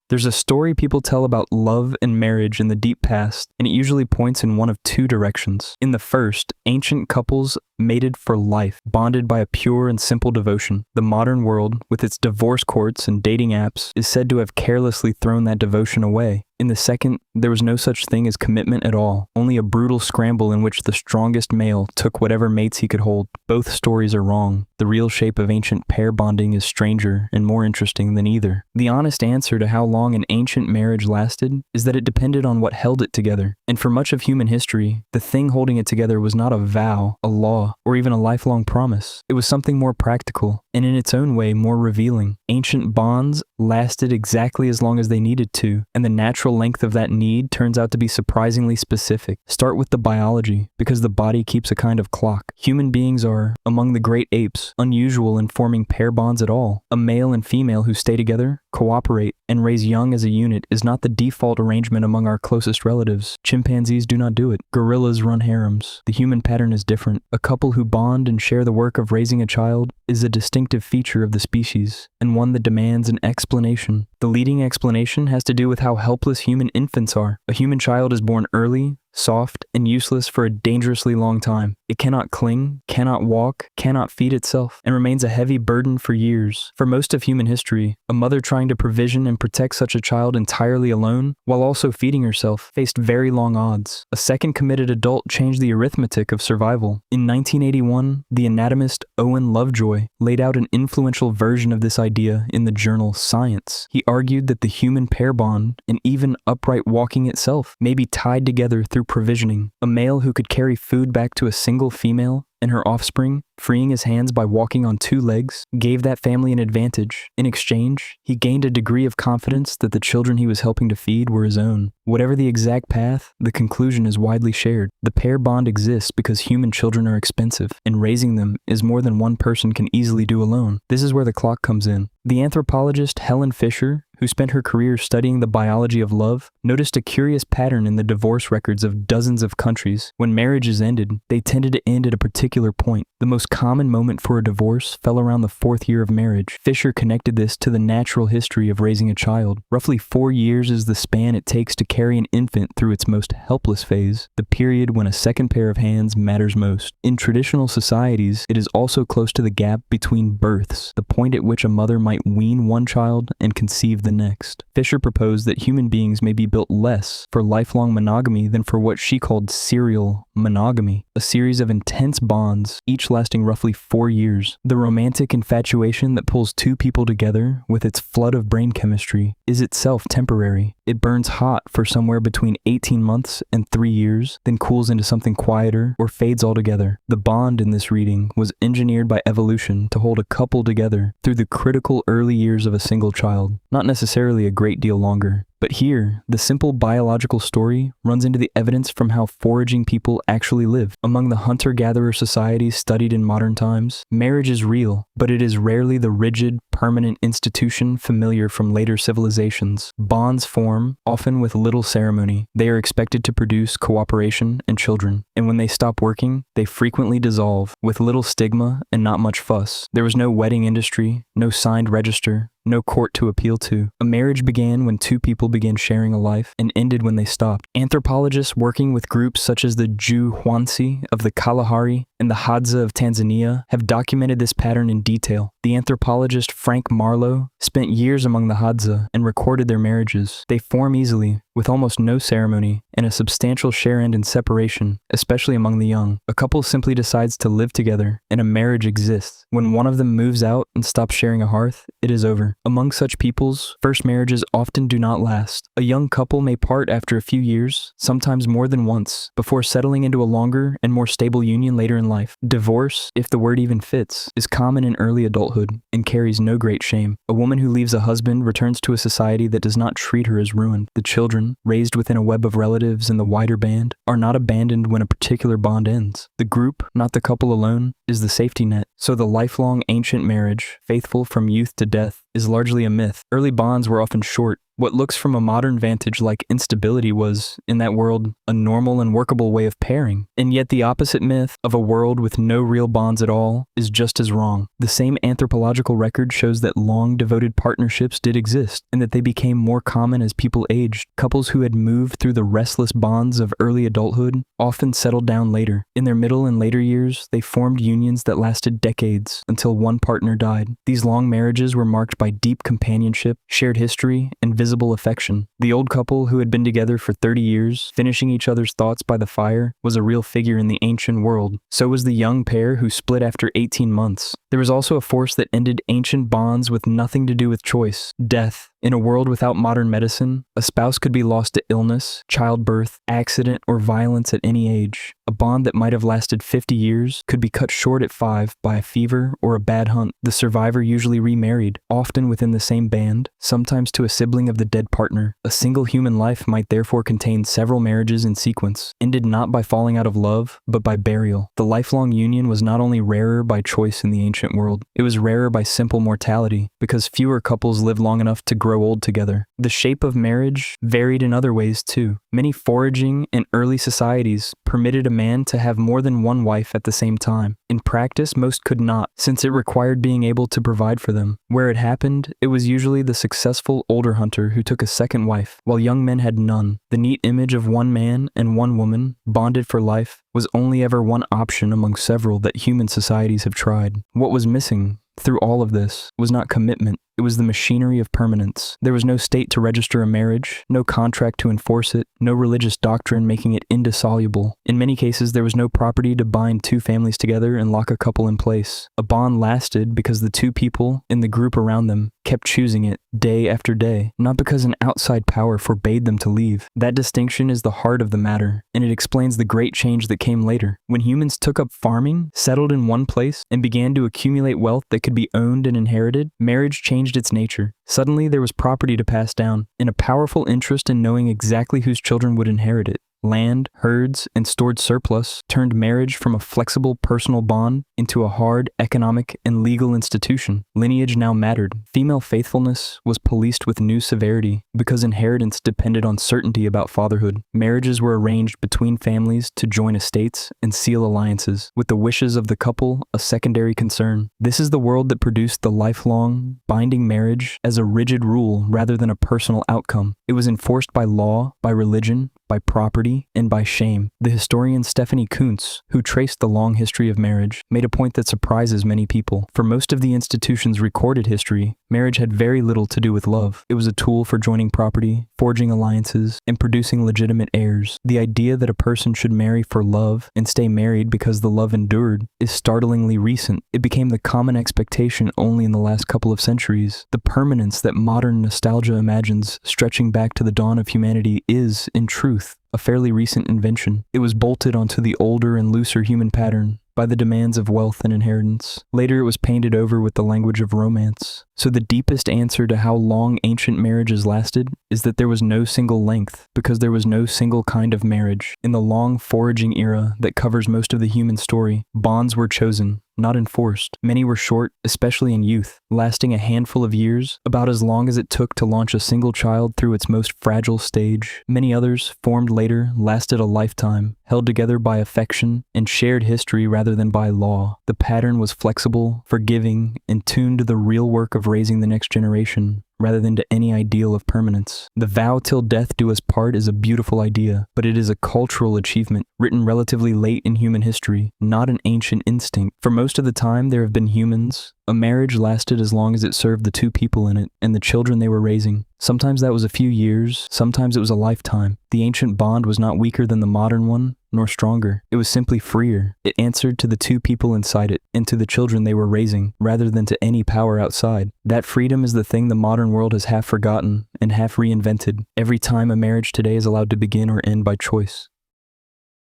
There's a story people tell about love and marriage in the deep past, and it usually points in one of two directions. In the first, ancient couples mated for life, bonded by a pure and simple devotion. The modern world, with its divorce courts and dating apps, is said to have carelessly thrown that devotion away. In the second, there was no such thing as commitment at all, only a brutal scramble in which the strongest male took whatever mates he could hold. Both stories are wrong. The real shape of ancient pair bonding is stranger and more interesting than either. The honest answer to how long an ancient marriage lasted is that it depended on what held it together. And for much of human history, the thing holding it together was not a vow, a law, or even a lifelong promise. It was something more practical, and in its own way more revealing. Ancient bonds lasted exactly as long as they needed to, and the natural length of that need turns out to be surprisingly specific. Start with the biology, because the body keeps a kind of clock. Human beings are, among the great apes, unusual in forming pair bonds at all. A male and female who stay together, cooperate, and raise young as a unit is not the default arrangement among our closest relatives. Chimpanzees do not do it. Gorillas run harems. The human pattern is different. A couple who bond and share the work of raising a child is a distinctive feature of the species, and one that demands an explanation. The leading explanation has to do with how helpless human infants are. A human child is born early, soft, and useless for a dangerously long time. It cannot cling, cannot walk, cannot feed itself, and remains a heavy burden for years. For most of human history, a mother trying to provision and protect such a child entirely alone, while also feeding herself, faced very long odds. A second committed adult changed the arithmetic of survival. In 1981, the anatomist Owen Lovejoy laid out an influential version of this idea in the journal Science. He argued that the human pair bond, and even upright walking itself, may be tied together through provisioning. A male who could carry food back to a single female and her offspring, freeing his hands by walking on two legs, gave that family an advantage. In exchange, he gained a degree of confidence that the children he was helping to feed were his own. Whatever the exact path, the conclusion is widely shared. The pair bond exists because human children are expensive, and raising them is more than one person can easily do alone. This is where the clock comes in. The anthropologist Helen Fisher, who spent her career studying the biology of love, noticed a curious pattern in the divorce records of dozens of countries. When marriages ended, they tended to end at a particular point. The most common moment for a divorce fell around the 4th year of marriage. Fisher connected this to the natural history of raising a child. Roughly 4 years is the span it takes to carry an infant through its most helpless phase, the period when a second pair of hands matters most. In traditional societies, it is also close to the gap between births, the point at which a mother might wean one child and conceive the next. Fisher proposed that human beings may be built less for lifelong monogamy than for what she called serial monogamy, a series of intense bonds, each lasting roughly 4 years. The romantic infatuation that pulls two people together with its flood of brain chemistry is itself temporary. It burns hot for somewhere between 18 months and 3 years, then cools into something quieter or fades altogether. The bond in this reading was engineered by evolution to hold a couple together through the critical early years of a single child, not necessarily a great deal longer. But here, the simple biological story runs into the evidence from how foraging people actually live. Among the hunter-gatherer societies studied in modern times, marriage is real, but it is rarely the rigid, permanent institution familiar from later civilizations. Bonds form, often with little ceremony. They are expected to produce cooperation and children, and when they stop working, they frequently dissolve, with little stigma and not much fuss. There was no wedding industry, no signed register, no court to appeal to. A marriage began when two people began sharing a life and ended when they stopped. Anthropologists working with groups such as the Juhwansi of the Kalahari and the Hadza of Tanzania have documented this pattern in detail. The anthropologist Frank Marlowe spent years among the Hadza and recorded their marriages. They form easily, with almost no ceremony, and a substantial share end in separation, especially among the young. A couple simply decides to live together, and a marriage exists. When one of them moves out and stops sharing a hearth, it is over. Among such peoples, first marriages often do not last. A young couple may part after a few years, sometimes more than once, before settling into a longer and more stable union later in life. Divorce, if the word even fits, is common in early adulthood and carries no great shame. A woman who leaves a husband returns to a society that does not treat her as ruined. The children, raised within a web of relatives in the wider band, are not abandoned when a particular bond ends. The group, not the couple alone, is the safety net. So the lifelong ancient marriage, faithful from youth to death, is largely a myth. Early bonds were often short. What looks from a modern vantage like instability was, in that world, a normal and workable way of pairing. And yet the opposite myth of a world with no real bonds at all is just as wrong. The same anthropological record shows that long devoted partnerships did exist, and that they became more common as people aged. Couples who had moved through the restless bonds of early adulthood often settled down later. In their middle and later years, they formed unions that lasted decades until one partner died. These long marriages were marked by deep companionship, shared history, and visible affection. The old couple who had been together for 30 years, finishing each other's thoughts by the fire, was a real figure in the ancient world. So was the young pair who split after 18 months. There was also a force that ended ancient bonds with nothing to do with choice: death. In a world without modern medicine, a spouse could be lost to illness, childbirth, accident, or violence at any age. A bond that might have lasted 50 years could be cut short at 5 by a fever or a bad hunt. The survivor usually remarried, often within the same band, sometimes to a sibling of the dead partner. A single human life might therefore contain several marriages in sequence, ended not by falling out of love, but by burial. The lifelong union was not only rarer by choice in the ancient world, it was rarer by simple mortality, because fewer couples lived long enough to grow old together. The shape of marriage varied in other ways too. Many foraging and early societies permitted a man to have more than one wife at the same time. In practice, most could not, since it required being able to provide for them. Where it happened, it was usually the successful older hunter who took a second wife, while young men had none. The neat image of one man and one woman, bonded for life, was only ever one option among several that human societies have tried. What was missing through all of this was not commitment. It was the machinery of permanence. There was no state to register a marriage, no contract to enforce it, no religious doctrine making it indissoluble. In many cases, there was no property to bind two families together and lock a couple in place. A bond lasted because the two people in the group around them kept choosing it day after day, not because an outside power forbade them to leave. That distinction is the heart of the matter, and it explains the great change that came later. When humans took up farming, settled in one place, and began to accumulate wealth that could be owned and inherited, marriage changed its nature. Suddenly there was property to pass down, and a powerful interest in knowing exactly whose children would inherit it. Land, herds, and stored surplus turned marriage from a flexible personal bond into a hard economic and legal institution. Lineage now mattered. Female faithfulness was policed with new severity because inheritance depended on certainty about fatherhood. Marriages were arranged between families to join estates and seal alliances, with the wishes of the couple a secondary concern. This is the world that produced the lifelong, binding marriage as a rigid rule rather than a personal outcome. It was enforced by law, by religion, by property, and by shame. The historian Stephanie Kuntz, who traced the long history of marriage, made a point that surprises many people. For most of the institution's recorded history, marriage had very little to do with love. It was a tool for joining property, forging alliances, and producing legitimate heirs. The idea that a person should marry for love and stay married because the love endured is startlingly recent. It became the common expectation only in the last couple of centuries. The permanence that modern nostalgia imagines stretching back to the dawn of humanity is, in truth, a fairly recent invention. It was bolted onto the older and looser human pattern by the demands of wealth and inheritance. Later it was painted over with the language of romance. So the deepest answer to how long ancient marriages lasted is that there was no single length, because there was no single kind of marriage. In the long foraging era that covers most of the human story, bonds were chosen, not enforced. Many were short, especially in youth, lasting a handful of years, about as long as it took to launch a single child through its most fragile stage. Many others, formed later, lasted a lifetime, held together by affection and shared history rather than by law. The pattern was flexible, forgiving, and tuned to the real work of raising the next generation, rather than to any ideal of permanence. The vow till death do us part is a beautiful idea, but it is a cultural achievement, written relatively late in human history, not an ancient instinct. For most of the time there have been humans, a marriage lasted as long as it served the two people in it and the children they were raising. Sometimes that was a few years, sometimes it was a lifetime. The ancient bond was not weaker than the modern one, nor stronger. It was simply freer. It answered to the two people inside it and to the children they were raising, rather than to any power outside. That freedom is the thing the modern world has half forgotten and half reinvented every time a marriage today is allowed to begin or end by choice.